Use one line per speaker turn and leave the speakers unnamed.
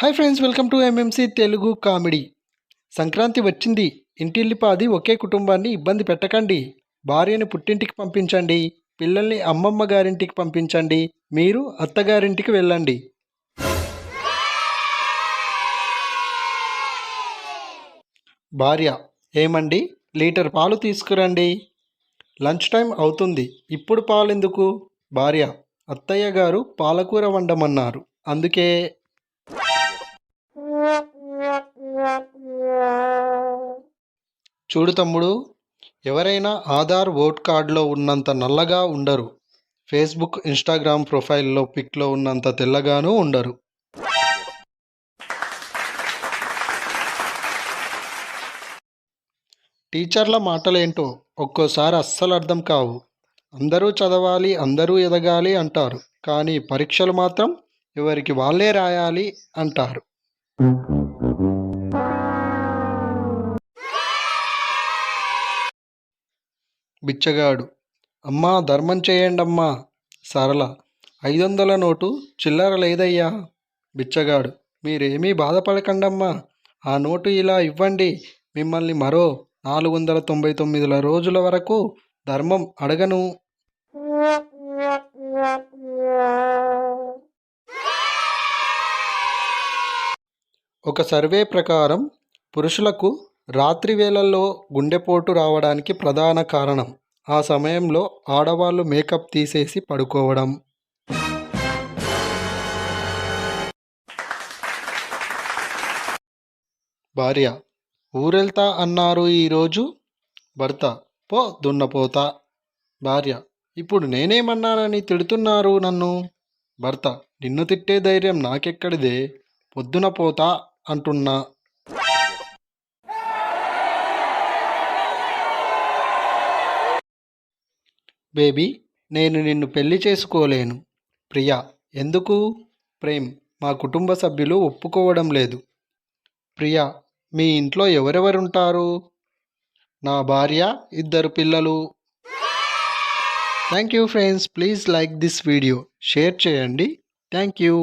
Hi friends, welcome to MMC Telugu comedy. Sankranti వచ్చింది. ఇంటిల్లిపాది ఒకే కుటుంబాన్ని ఇబ్బంది పెట్టకండి. భార్యని పుట్టింటికి పంపించండి. పిల్లల్ని అమ్మమ్మ గారింటికి పంపించండి. మీరు అత్తగారింటికి వెళ్ళండి. భార్య: ఏమండి, లీటర్ పాలు తీసుకురండి. లంచ్ టైం అవుతుంది, ఇప్పుడు పాలెందుకు? భార్య: అత్తయ్య గారు పాలకూర వండమన్నారు, అందుకే. చూడు తమ్ముడు, ఎవరైనా ఆధార్ ఓట్ కార్డులో ఉన్నంత నల్లగా ఉండరు. ఫేస్బుక్, ఇన్స్టాగ్రామ్ ప్రొఫైల్లో పిక్లో ఉన్నంత తెల్లగానూ ఉండరు. టీచర్ల మాటలేంటో ఒక్కోసారి అస్సలు అర్థం కావు. అందరూ చదవాలి, అందరూ ఎదగాలి అంటారు, కానీ పరీక్షలు మాత్రం ఎవరికి వాళ్ళే రాయాలి అంటారు. బిచ్చగాడు: అమ్మా ధర్మం చేయండమ్మా. సరళ: 500 నోటు చిల్లర లేదయ్యా. బిచ్చగాడు: మీరేమీ బాధపడకండమ్మా, ఆ నోటు ఇలా ఇవ్వండి, మిమ్మల్ని మరో 499 రోజుల వరకు ధర్మం అడగను. ఒక సర్వే ప్రకారం పురుషులకు రాత్రి వేళల్లో గుండెపోటు రావడానికి ప్రధాన కారణం ఆ సమయంలో ఆడవాళ్ళు మేకప్ తీసేసి పడుకోవడం. భార్య: ఊరెళ్తా అన్నారు ఈరోజు. భర్త: పో దున్నపోతా. భార్య: ఇప్పుడు నేనేమన్నానని తిడుతున్నారు నన్ను? భర్త: నిన్ను తిట్టే ధైర్యం నాకెక్కడిదే, పొద్దున పోతా అంటున్నా. బేబీ, నేను నిన్ను పెళ్లి చేసుకోలేను. ప్రియా: ఎందుకు? ప్రేమ్: మా కుటుంబ సభ్యులు ఒప్పుకోవడం లేదు. ప్రియా: మీ ఇంట్లో ఎవరెవరుంటారు? నా భార్య, 2 పిల్లలు. Thank you friends, please like this video, share చేయండి. Thank you.